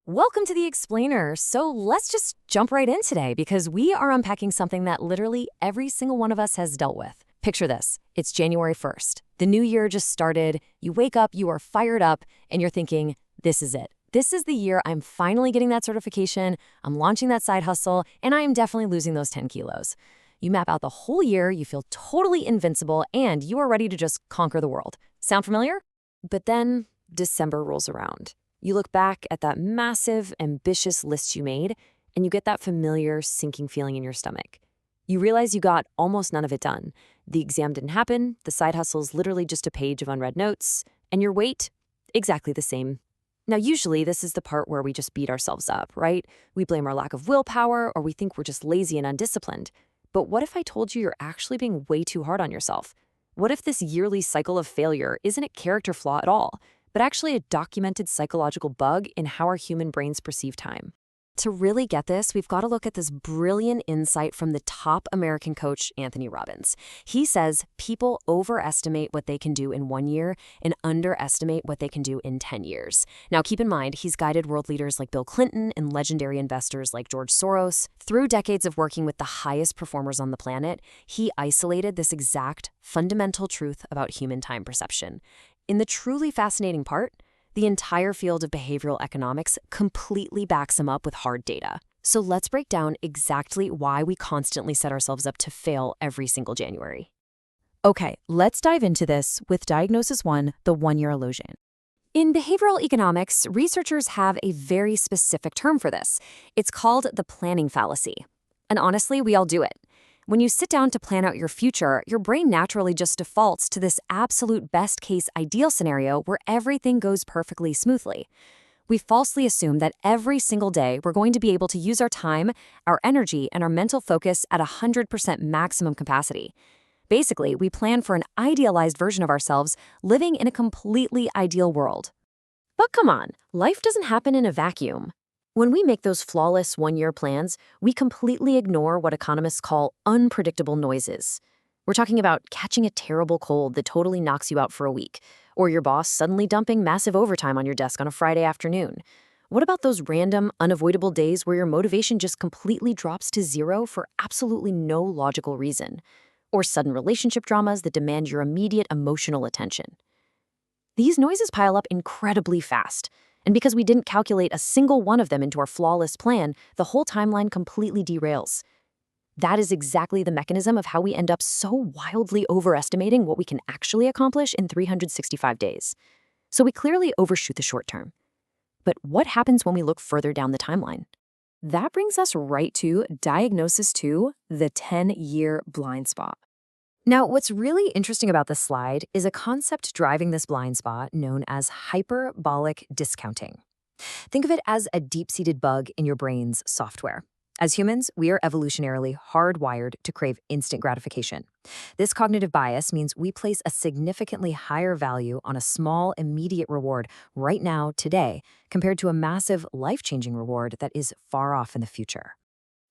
Welcome to The Explainer. So let's just jump right in today because we are unpacking something that literally every single one of us has dealt with. Picture this. It's January 1st. The new year just started. You wake up, you are fired up, and you're thinking, this is it. This is the year I'm finally getting that certification, I'm launching that side hustle, and I am definitely losing those 10 kilos. You map out the whole year, you feel totally invincible, and you are ready to just conquer the world. Sound familiar? But then December rolls around. You look back at that massive, ambitious list you made, and you get that familiar, sinking feeling in your stomach. You realize you got almost none of it done. The exam didn't happen, the side hustle's literally just a page of unread notes, and your weight, exactly the same. Now, usually this is the part where we just beat ourselves up, right? We blame our lack of willpower, or we think we're just lazy and undisciplined. But what if I told you you're actually being way too hard on yourself? What if this yearly cycle of failure isn't a character flaw at all, but actually a documented psychological bug in how our human brains perceive time? To really get this, we've got to look at this brilliant insight from the top American coach, Anthony Robbins. He says people overestimate what they can do in 1 year and underestimate what they can do in 10 years. Now, keep in mind, he's guided world leaders like Bill Clinton and legendary investors like George Soros. Through decades of working with the highest performers on the planet, he isolated this exact fundamental truth about human time perception. In the truly fascinating part, the entire field of behavioral economics completely backs him up with hard data. So let's break down exactly why we constantly set ourselves up to fail every single January. Okay, let's dive into this with Diagnosis 1, the 1-year illusion. In behavioral economics, researchers have a very specific term for this. It's called the planning fallacy. And honestly, we all do it. When you sit down to plan out your future, your brain naturally just defaults to this absolute best-case ideal scenario where everything goes perfectly smoothly. We falsely assume that every single day we're going to be able to use our time, our energy, and our mental focus at 100% maximum capacity. Basically, we plan for an idealized version of ourselves living in a completely ideal world. But come on, life doesn't happen in a vacuum. When we make those flawless 1-year plans, we completely ignore what economists call unpredictable noises. We're talking about catching a terrible cold that totally knocks you out for a week, or your boss suddenly dumping massive overtime on your desk on a Friday afternoon. What about those random, unavoidable days where your motivation just completely drops to zero for absolutely no logical reason? Or sudden relationship dramas that demand your immediate emotional attention? These noises pile up incredibly fast. And because we didn't calculate a single one of them into our flawless plan, the whole timeline completely derails. That is exactly the mechanism of how we end up so wildly overestimating what we can actually accomplish in 365 days. So we clearly overshoot the short term. But what happens when we look further down the timeline? That brings us right to Diagnosis 2, the 10-year blind spot. Now, what's really interesting about this slide is a concept driving this blind spot known as hyperbolic discounting. Think of it as a deep-seated bug in your brain's software. As humans, we are evolutionarily hardwired to crave instant gratification. This cognitive bias means we place a significantly higher value on a small, immediate reward right now, today, compared to a massive, life-changing reward that is far off in the future.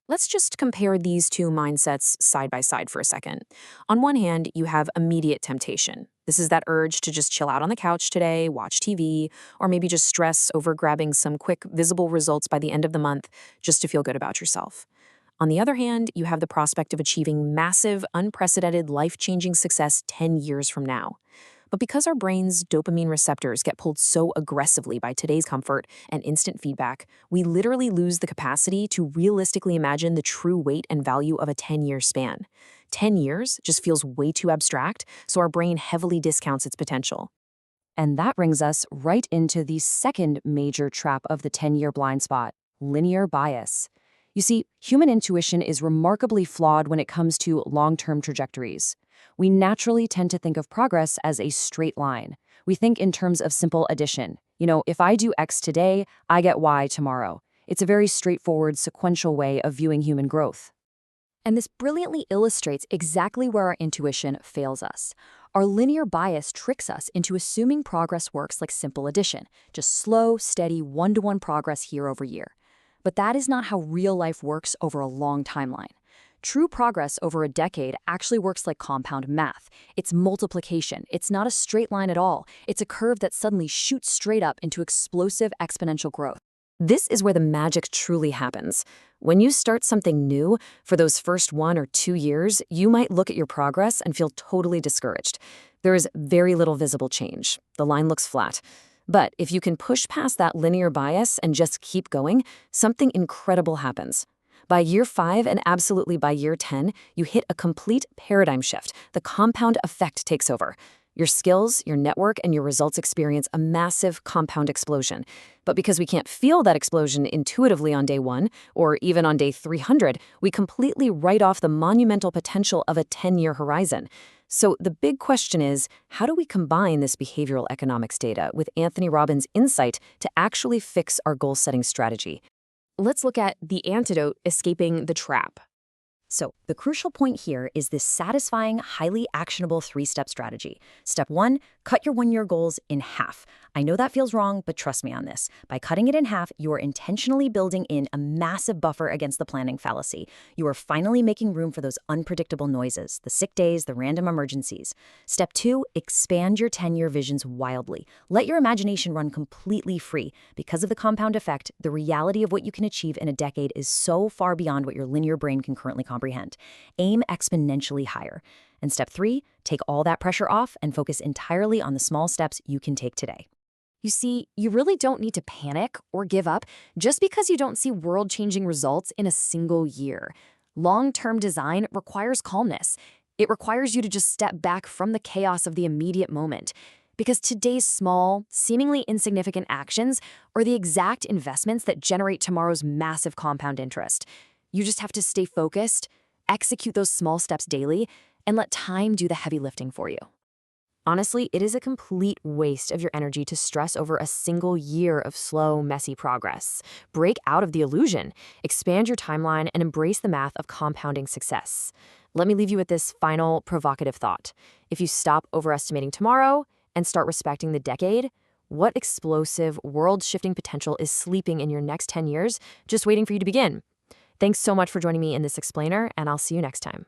Let's just compare these two mindsets side by side for a second. On one hand, you have immediate temptation. This is that urge to just chill out on the couch today, watch TV, or maybe just stress over grabbing some quick, visible results by the end of the month just to feel good about yourself. On the other hand, you have the prospect of achieving massive, unprecedented, life-changing success 10 years from now. But because our brain's dopamine receptors get pulled so aggressively by today's comfort and instant feedback, we literally lose the capacity to realistically imagine the true weight and value of a 10-year span. 10 years just feels way too abstract, so our brain heavily discounts its potential. And that brings us right into the second major trap of the 10-year blind spot, linear bias. You see, human intuition is remarkably flawed when it comes to long-term trajectories. We naturally tend to think of progress as a straight line. We think in terms of simple addition. If I do X today, I get Y tomorrow. It's a very straightforward, sequential way of viewing human growth. And this brilliantly illustrates exactly where our intuition fails us. Our linear bias tricks us into assuming progress works like simple addition, just slow, steady, one-to-one progress year over year. But that is not how real life works over a long timeline. True progress over a decade actually works like compound math. It's multiplication. It's not a straight line at all. It's a curve that suddenly shoots straight up into explosive exponential growth. This is where the magic truly happens. When you start something new, for those first 1 or 2 years, you might look at your progress and feel totally discouraged. There is very little visible change. The line looks flat. But if you can push past that linear bias and just keep going, something incredible happens. By year 5 and absolutely by year 10, you hit a complete paradigm shift. The compound effect takes over. Your skills, your network, and your results experience a massive compound explosion. But because we can't feel that explosion intuitively on day 1, or even on day 300, we completely write off the monumental potential of a 10-year horizon. So the big question is, how do we combine this behavioral economics data with Anthony Robbins' insight to actually fix our goal-setting strategy? Let's look at the antidote: escaping the trap. So, the crucial point here is this satisfying, highly actionable 3-step strategy. Step 1, cut your 1-year goals in half. I know that feels wrong, but trust me on this. By cutting it in half, you are intentionally building in a massive buffer against the planning fallacy. You are finally making room for those unpredictable noises, the sick days, the random emergencies. Step 2, expand your 10-year visions wildly. Let your imagination run completely free. Because of the compound effect, the reality of what you can achieve in a decade is so far beyond what your linear brain can currently comprehend. Aim exponentially higher. And step 3, take all that pressure off and focus entirely on the small steps you can take today. You see, you really don't need to panic or give up just because you don't see world-changing results in a single year. Long-term design requires calmness. It requires you to just step back from the chaos of the immediate moment. Because today's small, seemingly insignificant actions are the exact investments that generate tomorrow's massive compound interest. You just have to stay focused, execute those small steps daily, and let time do the heavy lifting for you. Honestly, it is a complete waste of your energy to stress over a single year of slow, messy progress. Break out of the illusion, expand your timeline, and embrace the math of compounding success. Let me leave you with this final provocative thought. If you stop overestimating tomorrow and start respecting the decade, what explosive, world-shifting potential is sleeping in your next 10 years, just waiting for you to begin? Thanks so much for joining me in this explainer, and I'll see you next time.